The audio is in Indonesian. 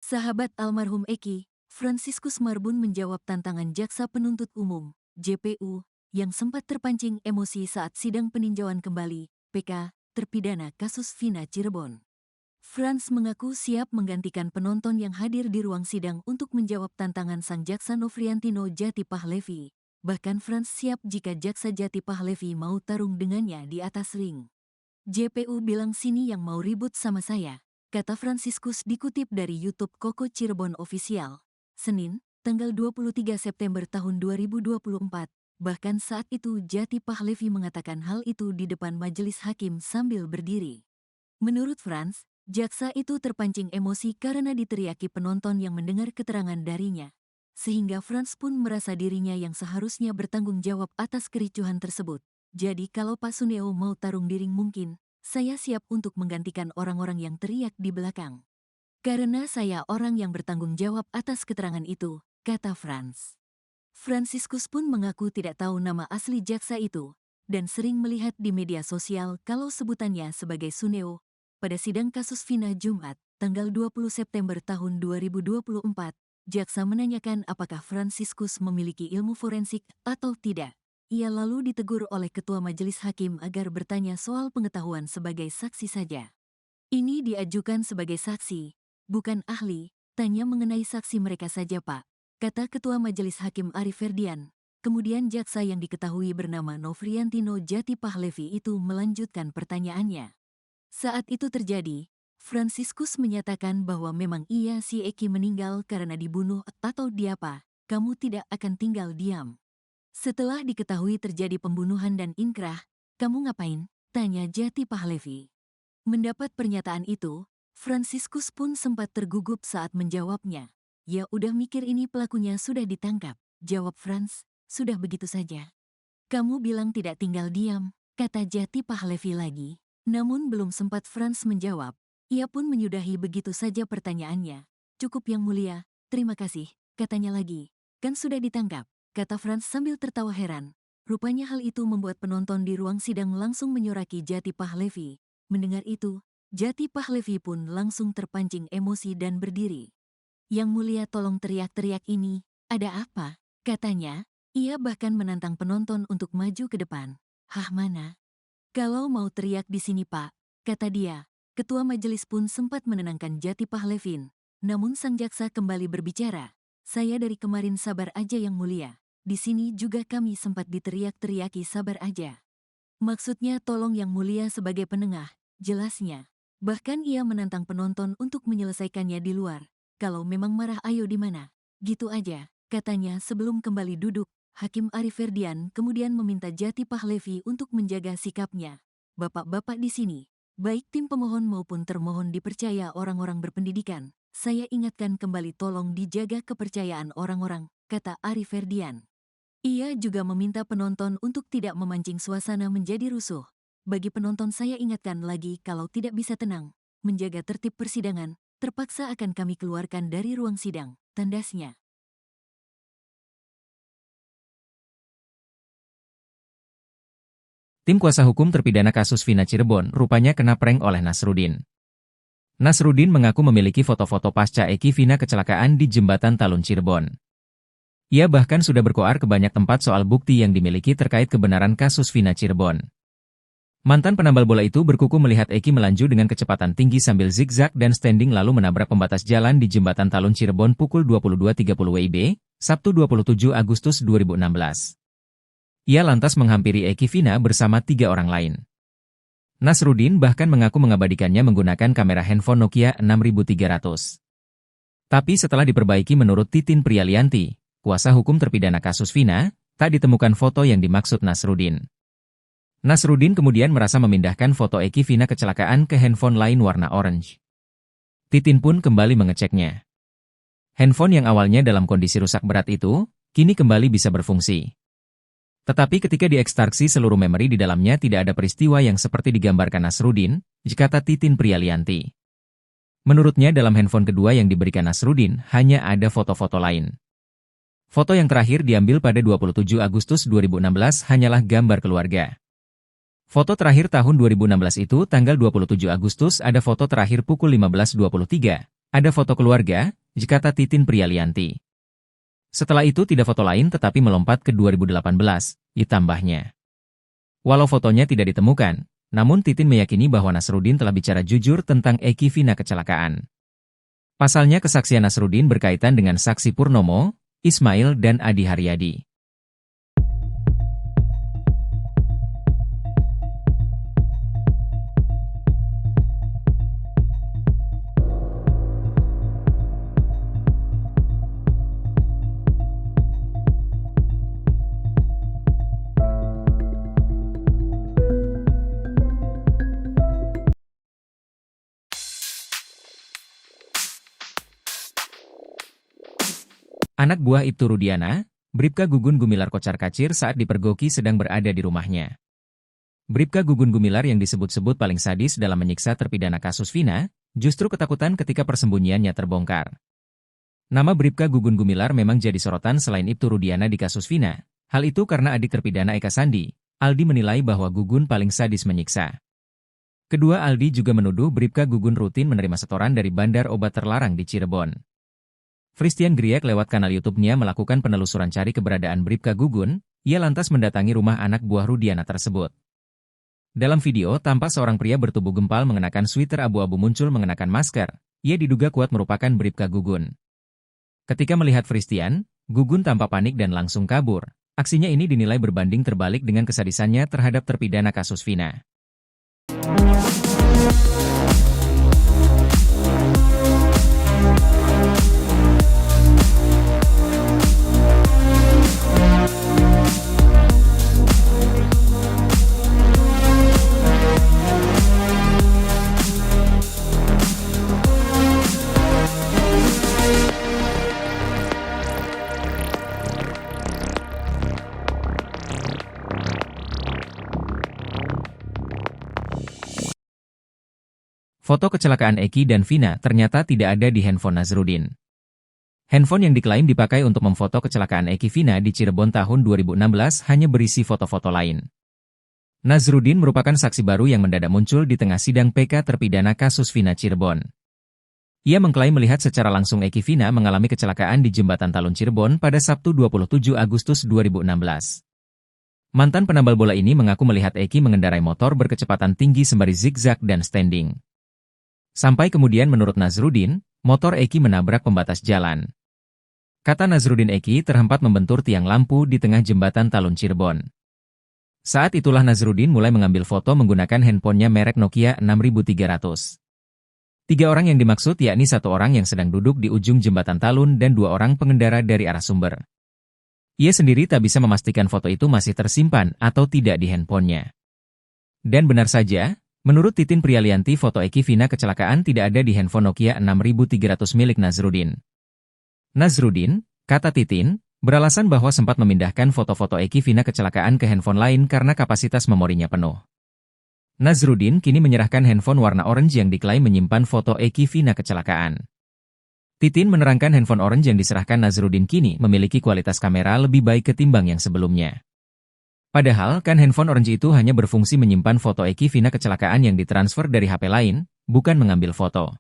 Sahabat almarhum Eki, Franciscus Marbun menjawab tantangan Jaksa Penuntut Umum, JPU, yang sempat terpancing emosi saat sidang peninjauan kembali, PK, terpidana kasus Vina Cirebon. Frans mengaku siap menggantikan penonton yang hadir di ruang sidang untuk menjawab tantangan sang Jaksa Nofriantino Jati Pahlevi. Bahkan Frans siap jika Jaksa Jati Pahlevi mau tarung dengannya di atas ring. JPU bilang sini yang mau ribut sama saya, kata Franciscus dikutip dari YouTube Koko Cirebon Official. Senin, tanggal 23 September tahun 2024. Bahkan saat itu Jati Pahlevi mengatakan hal itu di depan majelis hakim sambil berdiri. Menurut Frans, jaksa itu terpancing emosi karena diteriaki penonton yang mendengar keterangan darinya. Sehingga Frans pun merasa dirinya yang seharusnya bertanggung jawab atas kericuhan tersebut. Jadi kalau Pak Suneo mau tarung di ring mungkin, saya siap untuk menggantikan orang-orang yang teriak di belakang. Karena saya orang yang bertanggung jawab atas keterangan itu, kata Frans. Franciscus pun mengaku tidak tahu nama asli jaksa itu, dan sering melihat di media sosial kalau sebutannya sebagai Suneo. Pada sidang kasus Vina Jumat, tanggal 20 September tahun 2024, jaksa menanyakan apakah Franciscus memiliki ilmu forensik atau tidak. Ia lalu ditegur oleh ketua majelis hakim agar bertanya soal pengetahuan sebagai saksi saja. Ini diajukan sebagai saksi, bukan ahli, tanya mengenai saksi mereka saja Pak, kata ketua majelis hakim Arif Ferdian. Kemudian jaksa yang diketahui bernama Nofriantino Jati Pahlevi itu melanjutkan pertanyaannya. Saat itu terjadi, Franciscus menyatakan bahwa memang iya si Eki meninggal karena dibunuh atau diapa, kamu tidak akan tinggal diam. Setelah diketahui terjadi pembunuhan dan inkrah, kamu ngapain? Tanya Jati Pahlevi. Mendapat pernyataan itu, Franciscus pun sempat tergugup saat menjawabnya. Ya udah mikir ini pelakunya sudah ditangkap, jawab Frans, sudah begitu saja. Kamu bilang tidak tinggal diam, kata Jati Pahlevi lagi. Namun belum sempat Frans menjawab, ia pun menyudahi begitu saja pertanyaannya. Cukup yang mulia, terima kasih, katanya lagi. Kan sudah ditangkap, kata Frans sambil tertawa heran. Rupanya hal itu membuat penonton di ruang sidang langsung menyoraki Jati Pahlevi. Mendengar itu, Jati Pahlevi pun langsung terpancing emosi dan berdiri. Yang mulia tolong teriak-teriak ini, ada apa? Katanya, ia bahkan menantang penonton untuk maju ke depan. Hah mana? Kalau mau teriak di sini Pak, kata dia. Ketua majelis pun sempat menenangkan Jati Pahlevin. Namun sang jaksa kembali berbicara. Saya dari kemarin sabar aja yang mulia. Di sini juga kami sempat diteriak-teriaki sabar aja. Maksudnya tolong yang mulia sebagai penengah, jelasnya. Bahkan ia menantang penonton untuk menyelesaikannya di luar. Kalau memang marah ayo di mana? Gitu aja, katanya sebelum kembali duduk. Hakim Arif Ferdian kemudian meminta Jati Pahlevi untuk menjaga sikapnya. Bapak-bapak di sini, baik tim pemohon maupun termohon dipercaya orang-orang berpendidikan. Saya ingatkan kembali tolong dijaga kepercayaan orang-orang, kata Arif Ferdian. Ia juga meminta penonton untuk tidak memancing suasana menjadi rusuh. Bagi penonton saya ingatkan lagi kalau tidak bisa tenang, menjaga tertib persidangan, terpaksa akan kami keluarkan dari ruang sidang, tandasnya. Tim kuasa hukum terpidana kasus Vina Cirebon rupanya kena prank oleh Nasruddin. Nasruddin mengaku memiliki foto-foto pasca Eki Vina kecelakaan di Jembatan Talun Cirebon. Ia bahkan sudah berkoar ke banyak tempat soal bukti yang dimiliki terkait kebenaran kasus Vina Cirebon. Mantan penambal bola itu berkuku melihat Eki melaju dengan kecepatan tinggi sambil zigzag dan standing lalu menabrak pembatas jalan di Jembatan Talun Cirebon pukul 22.30 WIB, Sabtu 27 Agustus 2016. Ia lantas menghampiri Eki Vina bersama 3 orang lain. Nasruddin bahkan mengaku mengabadikannya menggunakan kamera handphone Nokia 6300. Tapi setelah diperbaiki menurut Titin Prialianti, kuasa hukum terpidana kasus Vina, tak ditemukan foto yang dimaksud Nasruddin. Nasruddin kemudian merasa memindahkan foto Eki Vina kecelakaan ke handphone lain warna orange. Titin pun kembali mengeceknya. Handphone yang awalnya dalam kondisi rusak berat itu, kini kembali bisa berfungsi. Tetapi ketika diekstraksi seluruh memori di dalamnya tidak ada peristiwa yang seperti digambarkan Nasruddin, kata Titin Prialianti. Menurutnya dalam handphone kedua yang diberikan Nasruddin hanya ada foto-foto lain. Foto yang terakhir diambil pada 27 Agustus 2016 hanyalah gambar keluarga. Foto terakhir tahun 2016 itu tanggal 27 Agustus ada foto terakhir pukul 15.23, Ada foto keluarga, kata Titin Prialianti. Setelah itu tidak foto lain tetapi melompat ke 2018, ditambahnya. Walau fotonya tidak ditemukan, namun Titin meyakini bahwa Nasruddin telah bicara jujur tentang Eki Vina kecelakaan. Pasalnya kesaksian Nasruddin berkaitan dengan saksi Purnomo, Ismail dan Adi Haryadi. Anak buah Ibtu Rudiana, Bribka Gugun Gumilar kocar-kacir saat dipergoki sedang berada di rumahnya. Bribka Gugun Gumilar yang disebut-sebut paling sadis dalam menyiksa terpidana kasus Vina, justru ketakutan ketika persembunyiannya terbongkar. Nama Bribka Gugun Gumilar memang jadi sorotan selain Ibtu Rudiana di kasus Vina. Hal itu karena adik terpidana Eka Sandi, Aldi menilai bahwa Gugun paling sadis menyiksa. Kedua Aldi juga menuduh Bribka Gugun rutin menerima setoran dari bandar obat terlarang di Cirebon. Fristian Griek lewat kanal YouTube-nya melakukan penelusuran cari keberadaan Bribka Gugun, ia lantas mendatangi rumah anak buah Rudiana tersebut. Dalam video, tampak seorang pria bertubuh gempal mengenakan sweater abu-abu muncul mengenakan masker, ia diduga kuat merupakan Bribka Gugun. Ketika melihat Fristian, Gugun tampak panik dan langsung kabur. Aksinya ini dinilai berbanding terbalik dengan kesadisannya terhadap terpidana kasus Vina. Foto kecelakaan Eki dan Vina ternyata tidak ada di handphone Nasruddin. Handphone yang diklaim dipakai untuk memfoto kecelakaan Eki Vina di Cirebon tahun 2016 hanya berisi foto-foto lain. Nasruddin merupakan saksi baru yang mendadak muncul di tengah sidang PK terpidana kasus Vina Cirebon. Ia mengklaim melihat secara langsung Eki Vina mengalami kecelakaan di Jembatan Talun Cirebon pada Sabtu 27 Agustus 2016. Mantan penambal bola ini mengaku melihat Eki mengendarai motor berkecepatan tinggi sembari zigzag dan standing. Sampai kemudian menurut Nasruddin, motor Eki menabrak pembatas jalan. Kata Nasruddin, Eki terhempat membentur tiang lampu di tengah Jembatan Talun Cirebon. Saat itulah Nasruddin mulai mengambil foto menggunakan handphonenya merek Nokia 6300. 3 orang yang dimaksud yakni 1 orang yang sedang duduk di ujung Jembatan Talun dan 2 orang pengendara dari arah sumber. Ia sendiri tak bisa memastikan foto itu masih tersimpan atau tidak di handphonenya. Dan benar saja, menurut Titin Prialianti, foto Eki Vina kecelakaan tidak ada di handphone Nokia 6300 milik Nasruddin. Nasruddin, kata Titin, beralasan bahwa sempat memindahkan foto-foto Eki Vina kecelakaan ke handphone lain karena kapasitas memorinya penuh. Nasruddin kini menyerahkan handphone warna orange yang diklaim menyimpan foto Eki Vina kecelakaan. Titin menerangkan handphone orange yang diserahkan Nasruddin kini memiliki kualitas kamera lebih baik ketimbang yang sebelumnya. Padahal kan handphone orange itu hanya berfungsi menyimpan foto Eki Vina kecelakaan yang ditransfer dari HP lain, bukan mengambil foto.